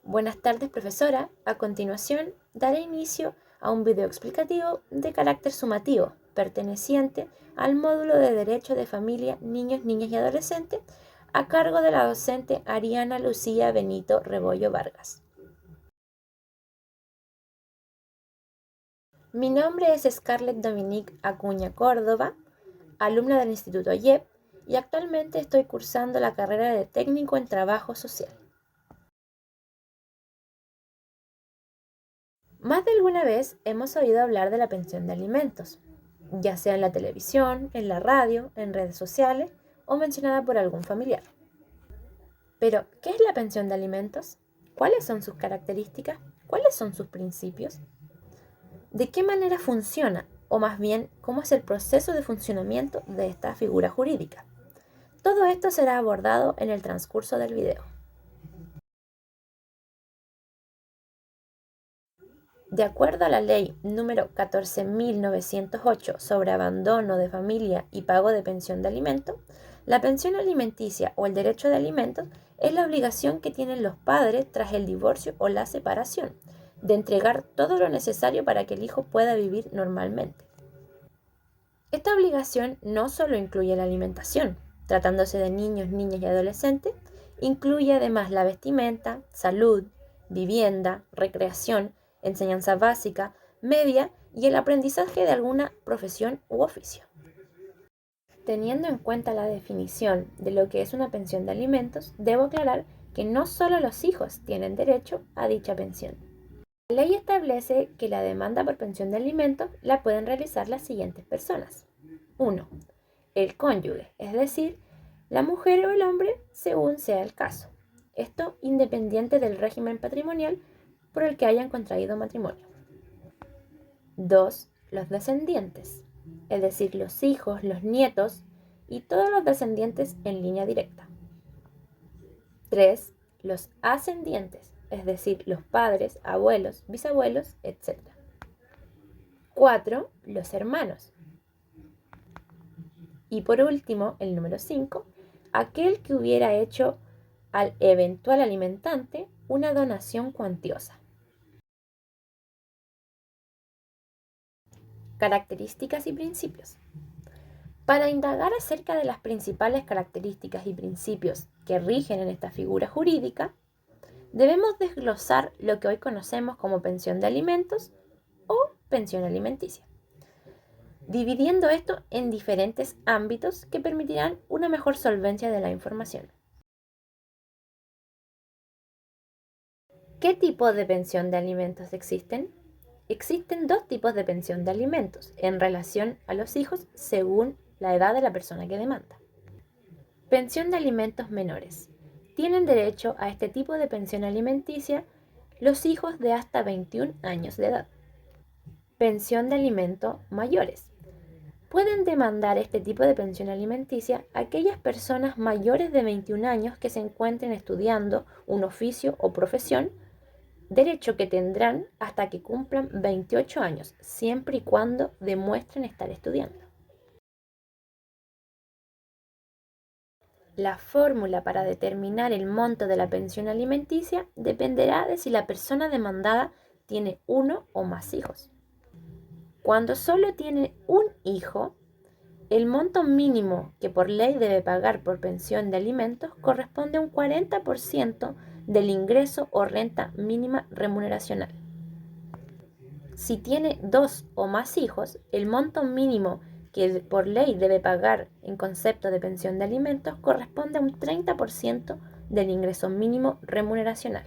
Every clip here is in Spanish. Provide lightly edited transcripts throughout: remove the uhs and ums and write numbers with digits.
Buenas tardes, profesora. A continuación, daré inicio a un video explicativo de carácter sumativo, perteneciente al módulo de Derecho de Familia, Niños, Niñas y Adolescentes, a cargo de la docente Ariana Lucía Benito Rebollo Vargas. Mi nombre es Scarlett Dominique Acuña Córdoba, alumna del Instituto IEP, y actualmente estoy cursando la carrera de Técnico en Trabajo Social. Más de alguna vez hemos oído hablar de la pensión de alimentos, ya sea en la televisión, en la radio, en redes sociales o mencionada por algún familiar. Pero, ¿qué es la pensión de alimentos? ¿Cuáles son sus características? ¿Cuáles son sus principios? ¿De qué manera funciona? O más bien, ¿cómo es el proceso de funcionamiento de esta figura jurídica? Todo esto será abordado en el transcurso del video. De acuerdo a la ley número 14.908 sobre abandono de familia y pago de pensión de alimentos, la pensión alimenticia o el derecho de alimentos es la obligación que tienen los padres tras el divorcio o la separación, de entregar todo lo necesario para que el hijo pueda vivir normalmente. Esta obligación no solo incluye la alimentación, tratándose de niños, niñas y adolescentes, incluye además la vestimenta, salud, vivienda, recreación, enseñanza básica, media y el aprendizaje de alguna profesión u oficio. Teniendo en cuenta la definición de lo que es una pensión de alimentos, debo aclarar que no solo los hijos tienen derecho a dicha pensión. La ley establece que la demanda por pensión de alimentos la pueden realizar las siguientes personas. 1. El cónyuge, es decir, la mujer o el hombre según sea el caso. Esto independiente del régimen patrimonial por el que hayan contraído matrimonio. 2. Los descendientes, es decir, los hijos, los nietos y todos los descendientes en línea directa. 3. Los ascendientes, es decir, los padres, abuelos, bisabuelos, etc. 4. Los hermanos. Y por último, el número 5, aquel que hubiera hecho al eventual alimentante una donación cuantiosa. Características y principios. Para indagar acerca de las principales características y principios que rigen en esta figura jurídica, debemos desglosar lo que hoy conocemos como pensión de alimentos o pensión alimenticia, dividiendo esto en diferentes ámbitos que permitirán una mejor solvencia de la información. ¿Qué tipo de pensión de alimentos existen? Existen dos tipos de pensión de alimentos en relación a los hijos según la edad de la persona que demanda. Pensión de alimentos menores. Tienen derecho a este tipo de pensión alimenticia los hijos de hasta 21 años de edad. Pensión de alimentos mayores. Pueden demandar este tipo de pensión alimenticia aquellas personas mayores de 21 años que se encuentren estudiando un oficio o profesión, derecho que tendrán hasta que cumplan 28 años, siempre y cuando demuestren estar estudiando. La fórmula para determinar el monto de la pensión alimenticia dependerá de si la persona demandada tiene uno o más hijos. Cuando solo tiene un hijo, el monto mínimo que por ley debe pagar por pensión de alimentos corresponde a un 40% del ingreso o renta mínima remuneracional. Si tiene dos o más hijos, el monto mínimo que por ley debe pagar en concepto de pensión de alimentos corresponde a un 30% del ingreso mínimo remuneracional.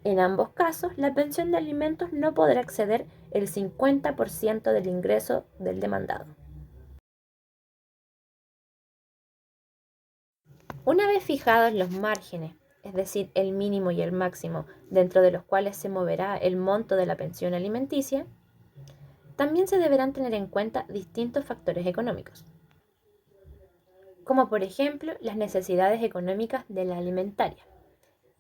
En ambos casos, la pensión de alimentos no podrá exceder el 50% del ingreso del demandado. Una vez fijados los márgenes, es decir, el mínimo y el máximo, dentro de los cuales se moverá el monto de la pensión alimenticia, también se deberán tener en cuenta distintos factores económicos, como por ejemplo las necesidades económicas de la alimentaria.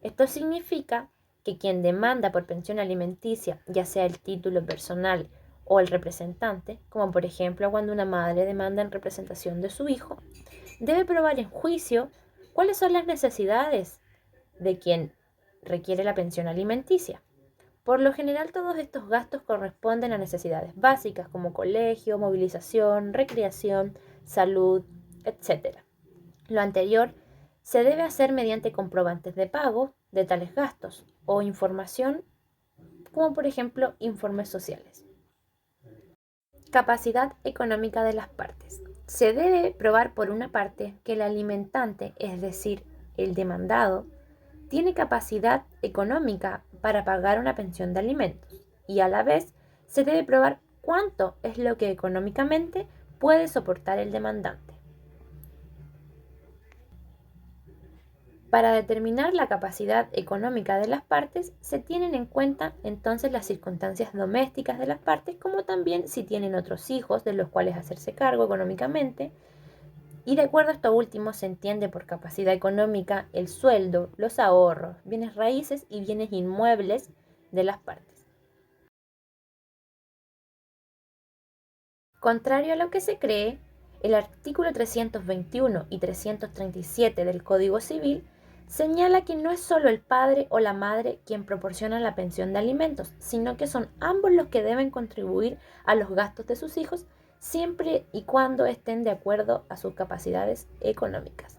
Esto significa que quien demanda por pensión alimenticia, ya sea el título personal o el representante, como por ejemplo cuando una madre demanda en representación de su hijo, debe probar en juicio cuáles son las necesidades de quien requiere la pensión alimenticia. Por lo general, todos estos gastos corresponden a necesidades básicas como colegio, movilización, recreación, salud, etc. Lo anterior se debe hacer mediante comprobantes de pago de tales gastos o información como por ejemplo informes sociales. Capacidad económica de las partes. Se debe probar por una parte que el alimentante, es decir, el demandado, tiene capacidad económica para pagar una pensión de alimentos y a la vez se debe probar cuánto es lo que económicamente puede soportar el demandante. Para determinar la capacidad económica de las partes, se tienen en cuenta entonces las circunstancias domésticas de las partes, como también si tienen otros hijos de los cuales hacerse cargo económicamente. Y de acuerdo a esto último se entiende por capacidad económica el sueldo, los ahorros, bienes raíces y bienes inmuebles de las partes. Contrario a lo que se cree, el artículo 321 y 337 del Código Civil señala que no es solo el padre o la madre quien proporciona la pensión de alimentos, sino que son ambos los que deben contribuir a los gastos de sus hijos siempre y cuando estén de acuerdo a sus capacidades económicas.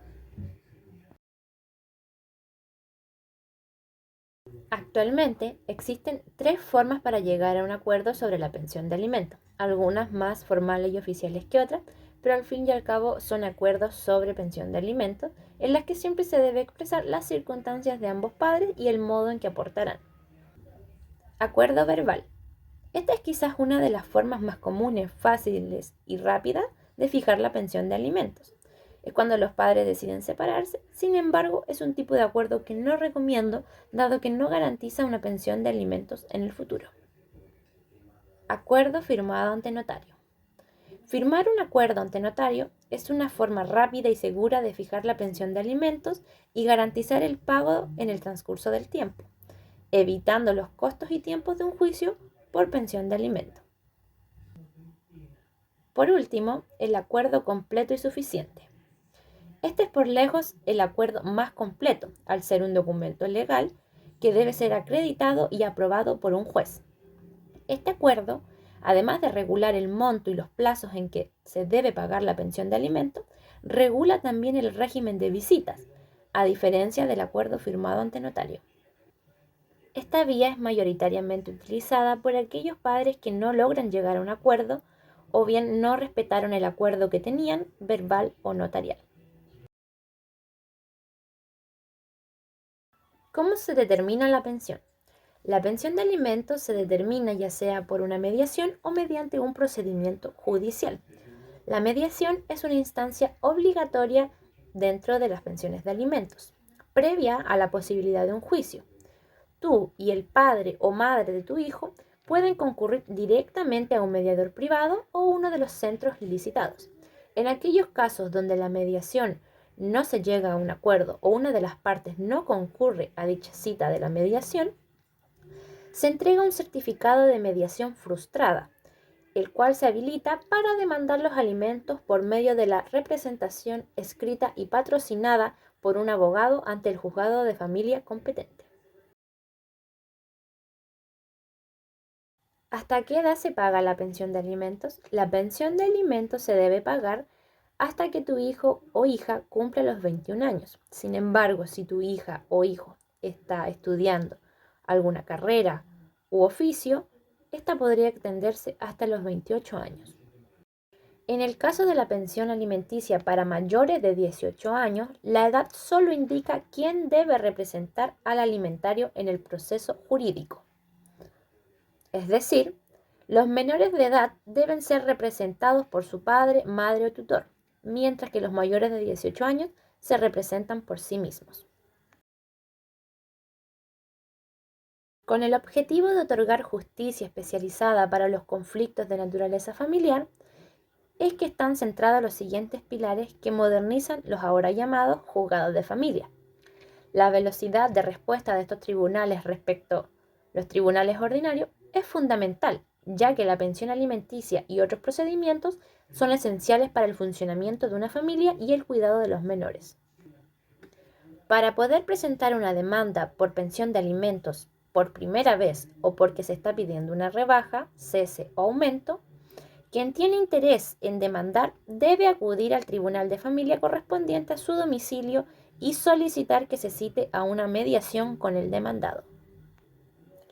Actualmente existen tres formas para llegar a un acuerdo sobre la pensión de alimentos, algunas más formales y oficiales que otras, pero al fin y al cabo son acuerdos sobre pensión de alimentos en las que siempre se debe expresar las circunstancias de ambos padres y el modo en que aportarán. Acuerdo verbal. Esta es quizás una de las formas más comunes, fáciles y rápidas de fijar la pensión de alimentos. Es cuando los padres deciden separarse, sin embargo, es un tipo de acuerdo que no recomiendo, dado que no garantiza una pensión de alimentos en el futuro. Acuerdo firmado ante notario. Firmar un acuerdo ante notario es una forma rápida y segura de fijar la pensión de alimentos y garantizar el pago en el transcurso del tiempo, evitando los costos y tiempos de un juicio por pensión de alimentos. Por último, el acuerdo completo y suficiente. Este es por lejos el acuerdo más completo, al ser un documento legal que debe ser acreditado y aprobado por un juez. Este acuerdo, además de regular el monto y los plazos en que se debe pagar la pensión de alimentos, regula también el régimen de visitas, a diferencia del acuerdo firmado ante notario. Esta vía es mayoritariamente utilizada por aquellos padres que no logran llegar a un acuerdo o bien no respetaron el acuerdo que tenían, verbal o notarial. ¿Cómo se determina la pensión? La pensión de alimentos se determina ya sea por una mediación o mediante un procedimiento judicial. La mediación es una instancia obligatoria dentro de las pensiones de alimentos, previa a la posibilidad de un juicio. Tú y el padre o madre de tu hijo pueden concurrir directamente a un mediador privado o uno de los centros licitados. En aquellos casos donde la mediación no se llega a un acuerdo o una de las partes no concurre a dicha cita de la mediación, se entrega un certificado de mediación frustrada, el cual se habilita para demandar los alimentos por medio de la representación escrita y patrocinada por un abogado ante el juzgado de familia competente. ¿Hasta qué edad se paga la pensión de alimentos? La pensión de alimentos se debe pagar hasta que tu hijo o hija cumpla los 21 años. Sin embargo, si tu hija o hijo está estudiando alguna carrera u oficio, esta podría extenderse hasta los 28 años. En el caso de la pensión alimenticia para mayores de 18 años, la edad solo indica quién debe representar al alimentario en el proceso jurídico. Es decir, los menores de edad deben ser representados por su padre, madre o tutor, mientras que los mayores de 18 años se representan por sí mismos. Con el objetivo de otorgar justicia especializada para los conflictos de naturaleza familiar, es que están centrados los siguientes pilares que modernizan los ahora llamados juzgados de familia. La velocidad de respuesta de estos tribunales respecto a los tribunales ordinarios es fundamental, ya que la pensión alimenticia y otros procedimientos son esenciales para el funcionamiento de una familia y el cuidado de los menores. Para poder presentar una demanda por pensión de alimentos por primera vez o porque se está pidiendo una rebaja, cese o aumento, quien tiene interés en demandar debe acudir al tribunal de familia correspondiente a su domicilio y solicitar que se cite a una mediación con el demandado.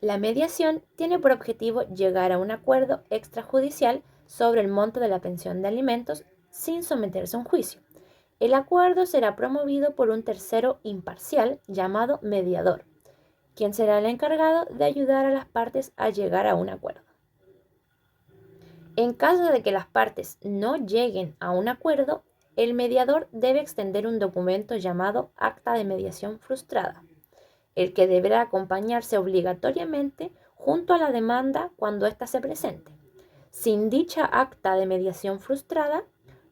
La mediación tiene por objetivo llegar a un acuerdo extrajudicial sobre el monto de la pensión de alimentos sin someterse a un juicio. El acuerdo será promovido por un tercero imparcial llamado mediador, quien será el encargado de ayudar a las partes a llegar a un acuerdo. En caso de que las partes no lleguen a un acuerdo, el mediador debe extender un documento llamado acta de mediación frustrada, el que deberá acompañarse obligatoriamente junto a la demanda cuando ésta se presente. Sin dicha acta de mediación frustrada,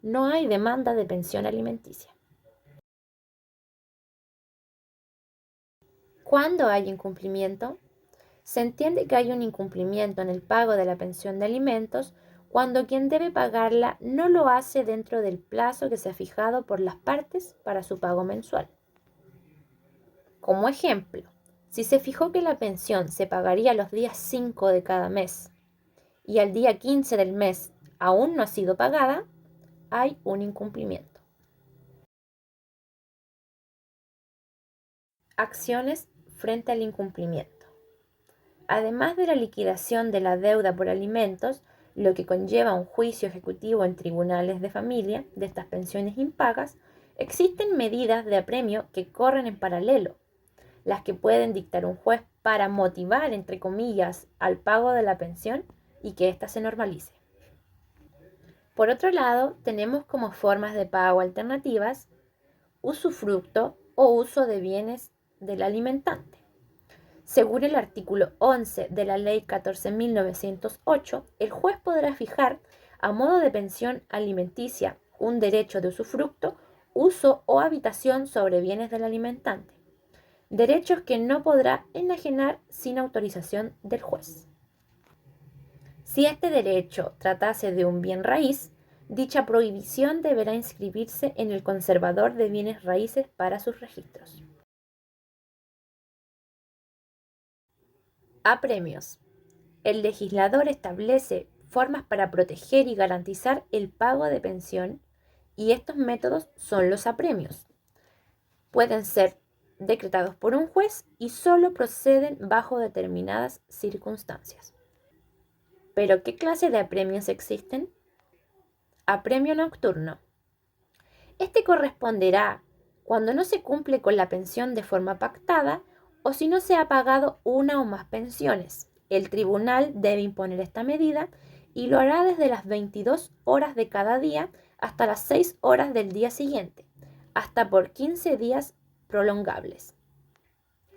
no hay demanda de pensión alimenticia. ¿Cuándo hay incumplimiento? Se entiende que hay un incumplimiento en el pago de la pensión de alimentos cuando quien debe pagarla no lo hace dentro del plazo que se ha fijado por las partes para su pago mensual. Como ejemplo, si se fijó que la pensión se pagaría los días 5 de cada mes y al día 15 del mes aún no ha sido pagada, hay un incumplimiento. Acciones frente al incumplimiento. Además de la liquidación de la deuda por alimentos, lo que conlleva un juicio ejecutivo en tribunales de familia de estas pensiones impagas, existen medidas de apremio que corren en paralelo, las que pueden dictar un juez para motivar, entre comillas, al pago de la pensión y que ésta se normalice. Por otro lado, tenemos como formas de pago alternativas usufructo o uso de bienes del alimentante. Según el artículo 11 de la Ley 14.908, el juez podrá fijar, a modo de pensión alimenticia, un derecho de usufructo, uso o habitación sobre bienes del alimentante, derechos que no podrá enajenar sin autorización del juez. Si este derecho tratase de un bien raíz, dicha prohibición deberá inscribirse en el conservador de bienes raíces para sus registros. Apremios. El legislador establece formas para proteger y garantizar el pago de pensión y estos métodos son los apremios. Pueden ser decretados por un juez y solo proceden bajo determinadas circunstancias. ¿Pero qué clase de apremios existen? Apremio nocturno. Este corresponderá cuando no se cumple con la pensión de forma pactada o si no se ha pagado una o más pensiones. El tribunal debe imponer esta medida y lo hará desde las 22 horas de cada día hasta las 6 horas del día siguiente, hasta por 15 días prolongables.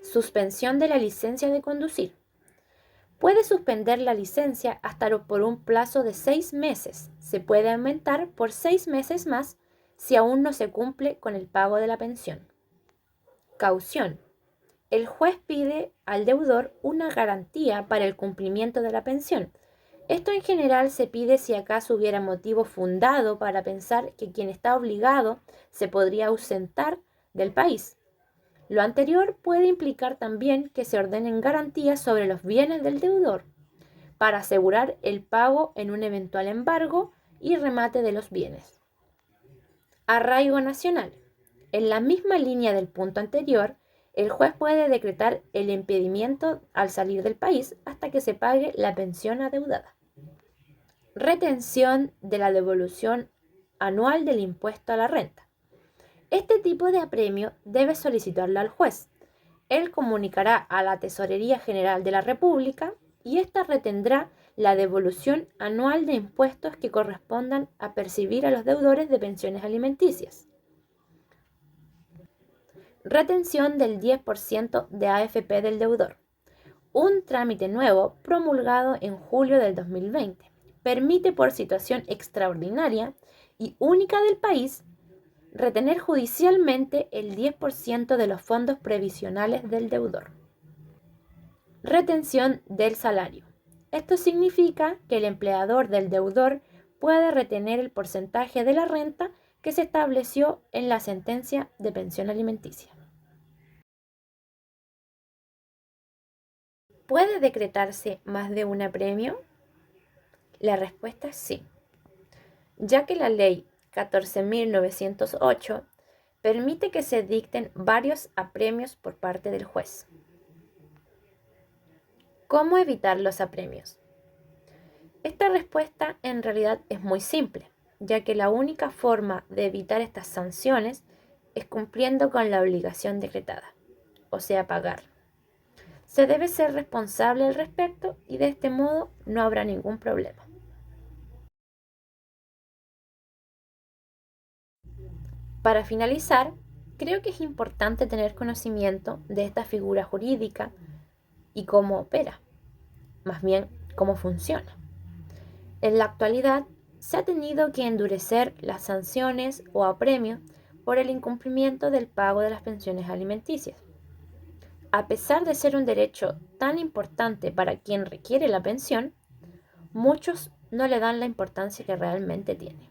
Suspensión de la licencia de conducir. Puede suspender la licencia hasta por un plazo de 6 meses. Se puede aumentar por 6 meses más si aún no se cumple con el pago de la pensión. Caución. El juez pide al deudor una garantía para el cumplimiento de la pensión. Esto en general se pide si acaso hubiera motivo fundado para pensar que quien está obligado se podría ausentar del país. Lo anterior puede implicar también que se ordenen garantías sobre los bienes del deudor para asegurar el pago en un eventual embargo y remate de los bienes. Arraigo nacional. En la misma línea del punto anterior, el juez puede decretar el impedimento al salir del país hasta que se pague la pensión adeudada. Retención de la devolución anual del impuesto a la renta. Este tipo de apremio debe solicitarlo al juez. Él comunicará a la Tesorería General de la República y ésta retendrá la devolución anual de impuestos que correspondan a percibir a los deudores de pensiones alimenticias. Retención del 10% de AFP del deudor. Un trámite nuevo promulgado en julio del 2020 permite por situación extraordinaria y única del país retener judicialmente el 10% de los fondos previsionales del deudor. Retención del salario. Esto significa que el empleador del deudor puede retener el porcentaje de la renta que se estableció en la sentencia de pensión alimenticia. ¿Puede decretarse más de un apremio? La respuesta es sí, ya que la ley 14.908 permite que se dicten varios apremios por parte del juez. ¿Cómo evitar los apremios? Esta respuesta en realidad es muy simple, ya que la única forma de evitar estas sanciones es cumpliendo con la obligación decretada, o sea, pagar. Se debe ser responsable al respecto y de este modo no habrá ningún problema. Para finalizar, creo que es importante tener conocimiento de esta figura jurídica y cómo opera, más bien cómo funciona. En la actualidad, se ha tenido que endurecer las sanciones o apremios por el incumplimiento del pago de las pensiones alimenticias. A pesar de ser un derecho tan importante para quien requiere la pensión, muchos no le dan la importancia que realmente tiene.